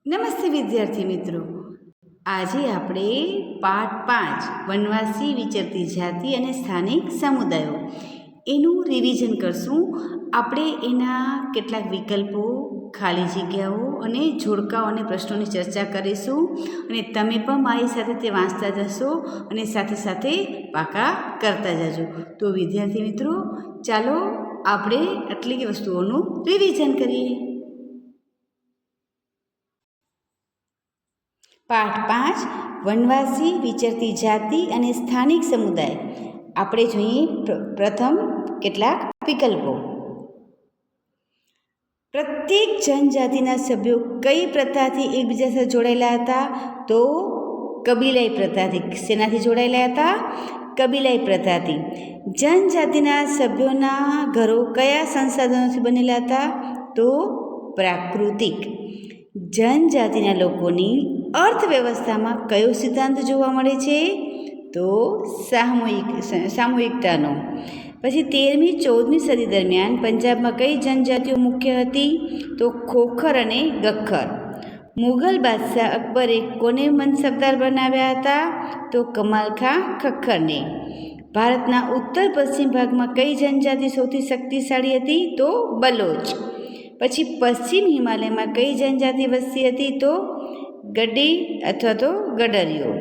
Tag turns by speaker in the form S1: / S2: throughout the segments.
S1: નમસ્તે વિદ્યાર્થી મિત્રો, આજે આપણે પાઠ 5 વનવાસી વિચરતી જાતિ અને સ્થાનિક સમુદાયો એનું રિવિઝન કરશું. આપણે એના કેટલાક વિકલ્પો, ખાલી જગ્યાઓ અને જોડકાઓ અને પ્રશ્નોની ચર્ચા કરીશું અને તમે પણ મારી સાથે તે વાંચતા જશો અને સાથે સાથે પાકા કરતા જજો. તો વિદ્યાર્થી મિત્રો, ચાલો આપણે આટલી વસ્તુઓનું રિવિઝન કરીએ. પાઠ 5 વનવાસી વિચરતી જાતિ અને સ્થાનિક સમુદાય. આપણે જોઈએ પ્રથમ કેટલાક વિકલ્પો. પ્રત્યેક જનજાતિના સભ્યો કઈ પ્રથાથી એકબીજા સાથે જોડાયેલા હતા? તો કબીલાઈ પ્રથાથી. શેનાથી જોડાયેલા હતા? કબીલાઈ પ્રથાથી. જનજાતિના સભ્યોના ઘરો કયા સંસાધનોથી બનેલા હતા? તો પ્રાકૃતિક. જનજાતિના લોકોની અર્થવ્યવસ્થામાં કયો સિદ્ધાંત જોવા મળે છે? તો સામૂહિકતાનો. પછી 13મી 14મી સદી દરમિયાન પંજાબમાં કઈ જનજાતિઓ મુખ્ય હતી? તો ખોખર અને ગખ્ખર. મુગલ બાદશાહ અકબરે કોને મનસબદાર બનાવ્યા હતા? તો કમાલખાં ખખ્ખરને. ભારતના ઉત્તર પશ્ચિમ ભાગમાં કઈ જનજાતિ સૌથી શક્તિશાળી હતી? તો બલોચ. પછી પશ્ચિમ હિમાલયમાં કઈ જનજાતિ વસતી હતી? તો ગડી અથવા તો ગડરિયો.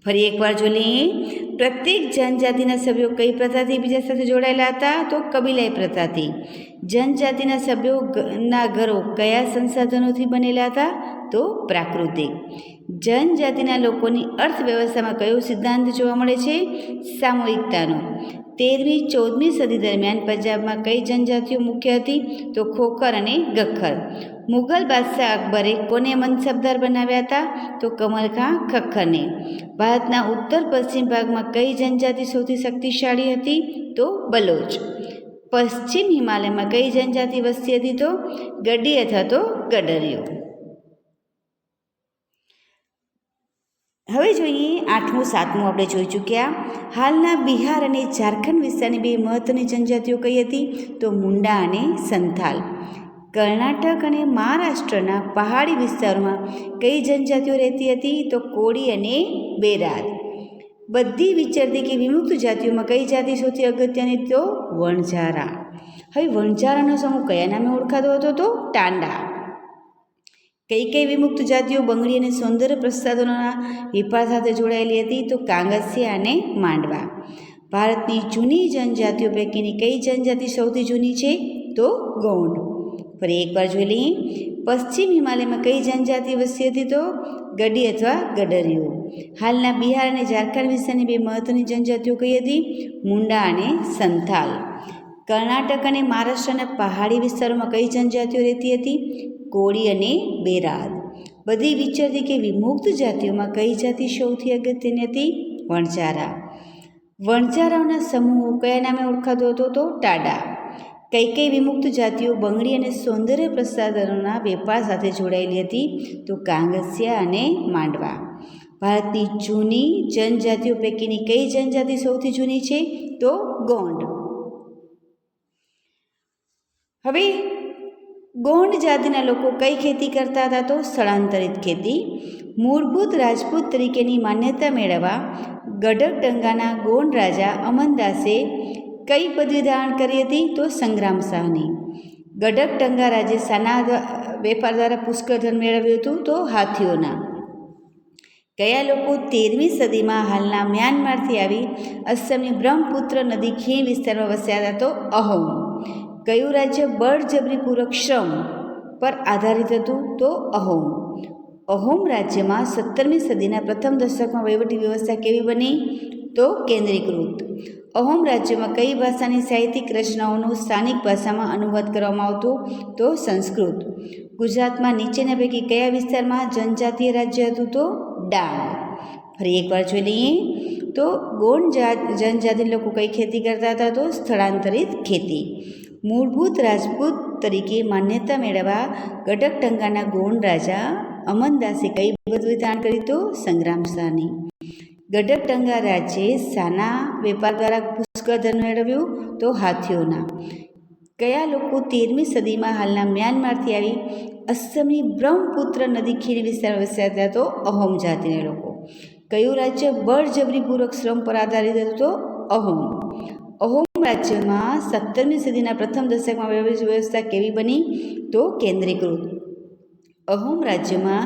S1: ફરી એકવાર જોઈ લઈએ. પ્રત્યેક જનજાતિના સભ્યો કઈ પ્રથાથી બીજા સાથે જોડાયેલા હતા? તો કબીલાઈ પ્રથાથી. જનજાતિના સભ્યોના ઘરો કયા સંસાધનોથી બનેલા હતા? તો પ્રાકૃતિક. જનજાતિના લોકોની અર્થવ્યવસ્થામાં કયો સિદ્ધાંત જોવા મળે છે? સામૂહિકતાનો. 13મી 14મી સદી દરમિયાન પંજાબમાં કઈ જનજાતિઓ મુખ્ય હતી? તો ખોખર અને ગખ્ખર. મુગલ બાદશાહ અકબરે કોને મનસબદાર બનાવ્યા હતા? તો કમલખાં ખખ્ખરને. ભારતના ઉત્તર પશ્ચિમ ભાગમાં કઈ જનજાતિ સૌથી શક્તિશાળી હતી? તો બલોચ. પશ્ચિમ હિમાલયમાં કઈ જનજાતિ વસતી હતી? તો ગડી અથવા તો ગડરિયો. હવે જોઈએ 8મું 7મું આપણે જોઈ ચૂક્યા. હાલના બિહાર અને ઝારખંડ વિસ્તારની બે મહત્વની જનજાતિઓ કઈ હતી? તો મુંડા અને સંથાલ. કર્ણાટક અને મહારાષ્ટ્રના પહાડી વિસ્તારોમાં કઈ જનજાતિઓ રહેતી હતી? તો કોળી અને બેરાદ. બધી વિચરતી કે વિમુક્ત જાતિઓમાં કઈ જાતિ સૌથી અગત્યની? તો વણઝારા. હવે વણઝારાનો સમૂહ કયા નામે ઓળખાતો હતો? તો ટાંડા. કઈ વિમુક્ત જાતિઓ બંગડી અને સૌંદર્ય પ્રસાધનોના વેપાર સાથે જોડાયેલી હતી? તો કાંગસિયા અને માંડવા. ભારતની જૂની જનજાતિઓ પૈકીની કઈ જનજાતિ સૌથી જૂની છે? તો ગોંડ. ફરી એકવાર જોઈ લઈએ. પશ્ચિમ હિમાલયમાં કઈ જનજાતિ વસતી હતી? તો ગડી અથવા ગડરિયો. હાલના બિહાર અને ઝારખંડ વિસ્તારની બે મહત્વની જનજાતિઓ કઈ હતી? મુંડા અને સંથાલ. કર્ણાટક અને મહારાષ્ટ્રના પહાડી વિસ્તારોમાં કઈ જનજાતિઓ રહેતી હતી? કોળી અને બેરાદ. બધી વિચરતી કે વિમુક્ત જાતિઓમાં કઈ જાતિ સૌથી અગત્યની હતી? વણઝારા. વણઝારાઓના સમૂહો કયા નામે ઓળખાતો હતો? તો ટાડા. કઈ વિમુક્ત જાતિઓ બંગડી અને સૌંદર્ય પ્રસાધનોના વેપાર સાથે જોડાયેલી હતી? તો કાંગસિયા અને માંડવા. ભારતની જૂની જનજાતિઓ પૈકીની કઈ જનજાતિ સૌથી જૂની છે? તો ગોંડ. હવે ગોંડ જાતિના લોકો કઈ ખેતી કરતા હતા? તો સ્થળાંતરિત ખેતી. મૂળભૂત રાજપૂત તરીકેની માન્યતા મેળવવા ગઢકડંગાના ગોંડ રાજા અમનદાસે કઈ પદવી ધારણ કરી હતી? તો સંગ્રામ શાહની. ગઢકડંગા રાજ્ય શાના વેપાર દ્વારા પુષ્કળ ધન મેળવ્યું હતું? તો હાથીઓના. કયા લોકો 13મી સદીમાં હાલના મ્યાનમારથી આવી અસમની બ્રહ્મપુત્ર નદી ખીણ વિસ્તારમાં વસ્યા હતા? તો અહોમ. કયું રાજ્ય બળજબરીપૂર્વક શ્રમ પર આધારિત હતું? તો અહોમ. અહોમ રાજ્યમાં 17મી સદીના પ્રથમ દશકમાં વહીવટી વ્યવસ્થા કેવી બની? તો કેન્દ્રીકૃત. અહોમ રાજ્યમાં કઈ ભાષાની સાહિત્યિક રચનાઓનું સ્થાનિક ભાષામાં અનુવાદ કરવામાં આવતું? તો સંસ્કૃત. ગુજરાતમાં નીચેના પૈકી કયા વિસ્તારમાં જનજાતીય રાજ્ય હતું? તો ડાંગ. ફરી એકવાર જોઈ લઈએ. તો ગોંડ જનજાતિ લોકો કઈ ખેતી કરતા હતા? તો સ્થળાંતરિત ખેતી. મૂળભૂત રાજપૂત તરીકે માન્યતા મેળવવા ગઢકડંગાના ગોંડ રાજા અમનદાસે કઈ પદવી ધારણ કરી? તો સંગ્રામ શાહની. ગઢકડંગા રાજ્યે શાના વેપાર દ્વારા પુષ્કળ ધન મેળવ્યું? તો હાથીઓના. કયા લોકો 13મી સદીમાં હાલના મ્યાનમારથી આવી અસમની બ્રહ્મપુત્ર નદી ખીણ વિસ્તારમાં વસ્યા હતા? તો અહોમ જાતિના લોકો. કયું રાજ્ય બળજબરીપૂર્વક શ્રમ પર આધારિત હતું? તો અહોમ. અહોમ રાજ્યમાં 17મી સદીના પ્રથમ દશકમાં વ્યવસ્થા કેવી બની? તો કેન્દ્રીકૃત. અહોમ રાજ્યમાં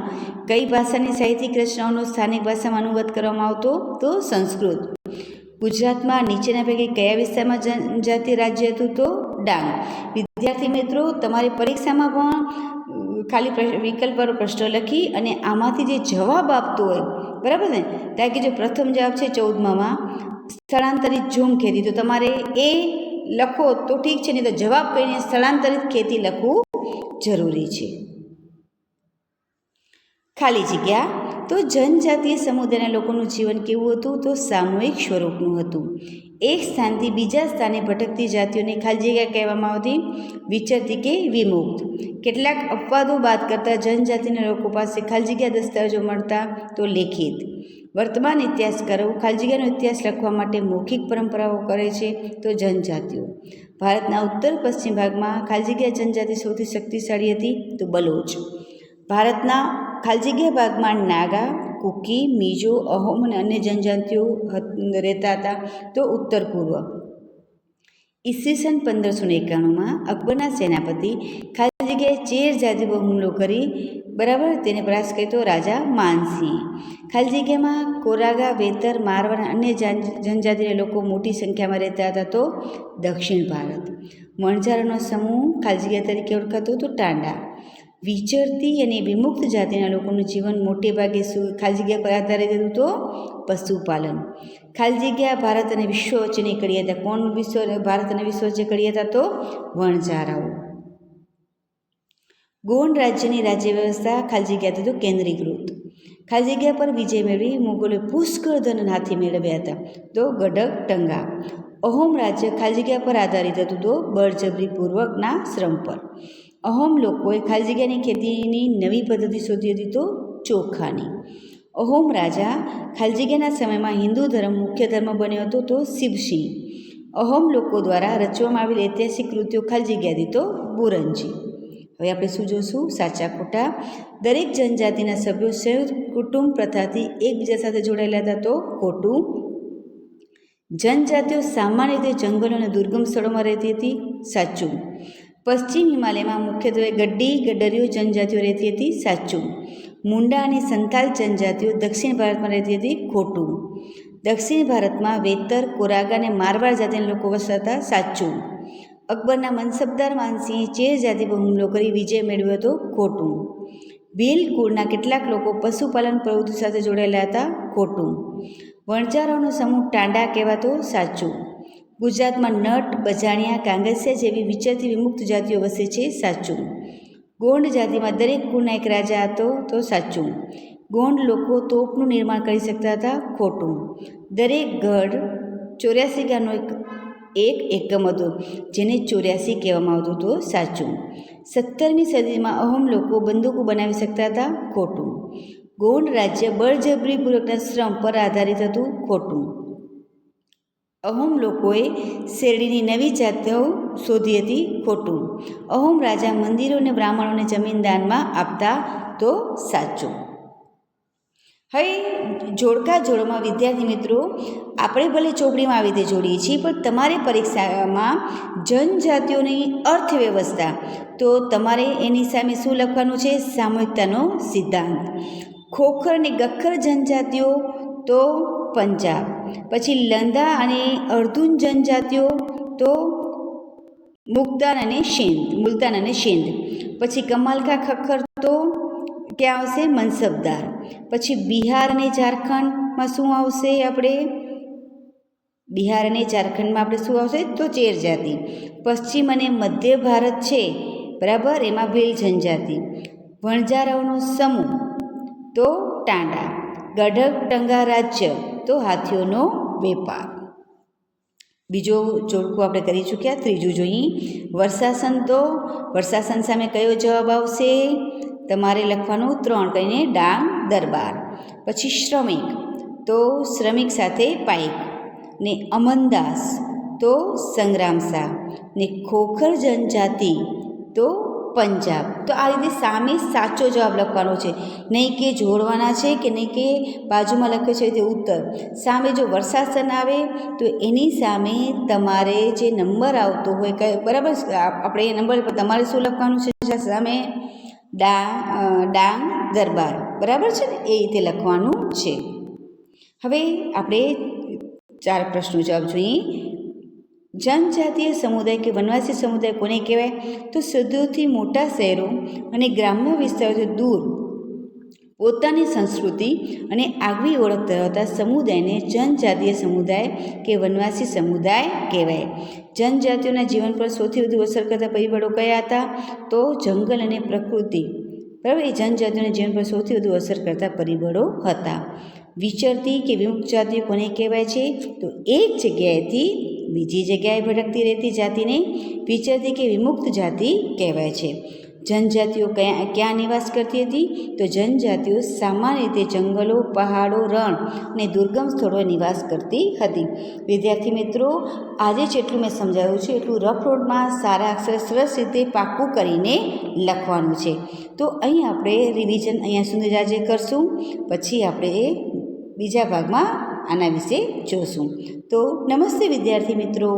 S1: કઈ ભાષાની સાહિત્યિક રચનાઓનો સ્થાનિક ભાષામાં અનુવાદ કરવામાં આવતો? તો સંસ્કૃત. ગુજરાતમાં નીચેના પૈકી કયા વિસ્તારમાં જનજાતિ રાજ્ય હતું? તો ડાંગ. વિદ્યાર્થી મિત્રો, તમારી પરીક્ષામાં પણ ખાલી વિકલ્પ પર પ્રશ્નો લખી અને આમાંથી જે જવાબ આપતો હોય, બરાબર ને, કારણ કે જો પ્રથમ જવાબ છે 14માં સ્થળાંતરિત ઝૂમ ખેતી, તો તમારે એ લખો તો ઠીક છે, નહીં તો જવાબ કહીને સ્થળાંતરિત ખેતી લખવું જરૂરી છે. ખાલી જગ્યા. તો જનજાતીય સમુદાયના લોકોનું જીવન કેવું હતું? તો સામૂહિક સ્વરૂપનું હતું. એક સ્થાનથી બીજા સ્થાને ભટકતી જાતિઓને ખાલી જગ્યા કહેવામાં આવતી, વિચરતી કે વિમુક્ત. કેટલાક અપવાદો બાદ કરતાં જનજાતિના લોકો પાસે ખાલી જગ્યા દસ્તાવેજો મળતા? તો લેખિત. વર્તમાન ઇતિહાસકારો ખાલી જગ્યાનો ઇતિહાસ લખવા માટે મૌખિક પરંપરાઓ કરે છે? તો જનજાતિઓ. ભારતના ઉત્તર પશ્ચિમ ભાગમાં ખાલી જગ્યા જનજાતિ સૌથી શક્તિશાળી હતી? તો બલોચ. ભારતના ખાલી જગ્યા ભાગમાં નાગા, કુકી, મિજો, અહોમ અને અન્ય જનજાતિઓ રહેતા હતા? તો ઉત્તર પૂર્વ. ઈસવીસન 1591માં અકબરના સેનાપતિ ખાલી જગ્યાએ ચેર જાતિ પર હુમલો કરી, બરાબર, તેને પરાસ્ત કર્યો તો રાજા માનસિંહ. ખાલી જગ્યામાં કોરાગા, વેતર, મારવાડ અને અન્ય જનજાતિના લોકો મોટી સંખ્યામાં રહેતા હતા? તો દક્ષિણ ભારત. વણઝારાનો સમૂહ ખાલી જગ્યા તરીકે ઓળખાતો? તો ટાંડા. વિચરતી અને વિમુક્ત જાતિના લોકોનું જીવન મોટે ભાગે ખાલી જગ્યા પર આધારિત હતું? તો પશુપાલન. ખાલી જગ્યા ભારત અને વિશ્વ વચ્ચેની કડી હતા. કોણ ભારત અને વિશ્વ વચ્ચે કડી હતા? તો વણઝારાઓ. ગોંડ રાજ્યની રાજ્ય વ્યવસ્થા ખાલી જગ્યા હતી? તો કેન્દ્રીકૃત. ખાલી જગ્યા પર વિજય મેળવી મુગલોએ પુષ્કળ ધન હાથે મેળવ્યા હતા? તો ગઢક ટંગા. અહોમ રાજ્ય ખાલી જગ્યા પર આધારિત હતું? તો બળજબરીપૂર્વકના શ્રમ પર. અહોમ લોકોએ ખાલી જગ્યાની ખેતીની નવી પદ્ધતિ શોધી હતી? તો ચોખાની. અહોમ રાજા ખાલી જગ્યાના સમયમાં હિન્દુ ધર્મ મુખ્ય ધર્મ બન્યો હતો? તો શિવસિંહ. અહોમ લોકો દ્વારા રચવામાં આવેલી ઐતિહાસિક કૃતિઓ ખાલી જગ્યા હતી? તો બુરંજી. હવે આપણે શું જોશું? સાચા ખોટા. દરેક જનજાતિના સભ્યો સંયુક્ત કુટુંબ પ્રથાથી એકબીજા સાથે જોડાયેલા હતા? તો ખોટું. જનજાતિઓ સામાન્ય રીતે જંગલો અને દુર્ગમ સ્થળોમાં રહેતી હતી? સાચું. પશ્ચિમ હિમાલયમાં મુખ્યત્વે ગડ્ડી, ગડરીઓ જનજાતિઓ રહેતી હતી? સાચું. મુંડા અને સંથાલ જનજાતિઓ દક્ષિણ ભારતમાં રહેતી હતી? ખોટું. દક્ષિણ ભારતમાં વેતર, કોરાગા અને મારવાડ જાતિના લોકો વસતા હતા? સાચું. અકબરના મનસબદાર માનસિંહે ચેર જાતિ પર હુમલો કરી વિજય મેળવ્યો હતો? ખોટું. ભીલ કુળના કેટલાક લોકો પશુપાલન પ્રવૃત્તિ સાથે જોડાયેલા હતા? ખોટું. વણઝારાઓનો સમૂહ ટાંડા કહેવાતો? સાચું. ગુજરાતમાં નટ, બજાણિયા, કાંગસિયા જેવી વિચરતી વિમુક્ત જાતિઓ વસે છે? સાચું. ગોંડ જાતિમાં દરેક કુળના એક રાજા હતો? તો સાચું. ગોંડ લોકો તોપનું નિર્માણ કરી શકતા હતા? ખોટું. દરેક ગઢ 84 ગાનો એક એકમ હતો, જેને 84 કહેવામાં આવતું? તો સાચું. 17મી સદીમાં અહોમ લોકો બંદૂકો બનાવી શકતા હતા? ખોટું. ગોંડ રાજ્ય બળજબરીપૂર્વકના શ્રમ પર આધારિત હતું? ખોટું. અહોમ લોકોએ શેરડીની નવી જાતો શોધી હતી? ખોટું. અહોમ રાજા મંદિરો અને બ્રાહ્મણોને જમીન દાનમાં આપતા? તો સાચું. હવે જોડકા જોડોમાં વિદ્યાર્થી મિત્રો, આપણે ભલે ચોપડીમાં આવી રીતે જોડીએ છીએ, પણ તમારે પરીક્ષામાં જનજાતિઓની અર્થવ્યવસ્થા, તો તમારે એની સામે શું લખવાનું છે? સામૂહિકતાનો સિદ્ધાંત. ખોખર અને ગખ્ખર જનજાતિઓ? તો પંજાબ. પછી લંદા અને અર્ધુન જનજાતિઓ? તો મુલ્તાન અને સિંધ. પછી કમાલકા ખખ્ખર? તો ક્યાં આવશે? મનસબદાર. પછી બિહાર અને ઝારખંડમાં શું આવશે? બિહાર અને ઝારખંડમાં આપણે શું આવશે? તો ચેર જાતિ. પશ્ચિમ અને મધ્ય ભારત છે, બરાબર, એમાં ભીલ જનજાતિ. વણઝારાઓનો સમૂહ? તો ટાંડા. ગઢક ટંગા રાજ્ય? તો હાથીઓનો વેપાર. બીજો જોડકું આપણે કરી ચૂક્યા. ત્રીજું જોઈએ વર્ષાસન. તો વર્ષાસન સામે કયો જવાબ આવશે? તમારે લખવાનું 3 કહીને ડાંગ દરબાર. પછી શ્રમિક, તો શ્રમિક સાથે પાઇક. ને અમનદાસ, તો સંગ્રામ શાહ. ને ખોખર જનજાતિ તો પંજાબ. તો આ રીતે સામે સાચો જવાબ લખવાનો છે, નહીં કે જોડવાના છે કે નહીં કે બાજુમાં લખ્યો છે તે ઉત્તર. સામે જો વર્ષાસન આવે તો એની સામે તમારે જે નંબર આવતો હોય કે બરાબર, આપણે એ નંબર તમારે શું લખવાનું છે સામે? ડાંગ દરબાર, બરાબર છે ને, એ રીતે લખવાનું છે. હવે આપણે 4 પ્રશ્નો જવાબ જોઈએ. જનજાતીય સમુદાય કે વનવાસી સમુદાય કોને કહેવાય? તો સૌથી મોટા શહેરો અને ગ્રામ્ય વિસ્તારોથી દૂર પોતાની સંસ્કૃતિ અને આગવી ઓળખ ધરાવતા સમુદાયને જનજાતીય સમુદાય કે વનવાસી સમુદાય કહેવાય. જનજાતિઓના જીવન પર સૌથી વધુ અસર કરતા પરિબળો કયા હતા? તો જંગલ અને પ્રકૃતિ, બરાબર. એ જનજાતિઓના જીવન પર સૌથી વધુ અસર કરતા પરિબળો હતા. વિચરતી કે વિમુક્ત જાતિઓ કોને કહેવાય છે? તો એક જગ્યાએથી બીજી જગ્યાએ ભટકતી રહેતી જાતિને વિચરતી કે વિમુક્ત જાતિ કહેવાય છે. જનજાતિઓ ક્યાં નિવાસ કરતી હતી? તો જનજાતિઓ સામાન્ય રીતે જંગલો, પહાડો, રણ અને દુર્ગમ સ્થળોએ નિવાસ કરતી હતી. વિદ્યાર્થી મિત્રો, આજે જેટલું મેં સમજાવ્યું છે એટલું રફ નોટમાં સારા અક્ષર સરસ રીતે પાક્કું કરીને લખવાનું છે. તો અહીં આપણે રિવિઝન અહીંયા સુધી આજે કરશું, પછી આપણે બીજા ભાગમાં આના વિશે જોશું. તો નમસ્તે વિદ્યાર્થી મિત્રો.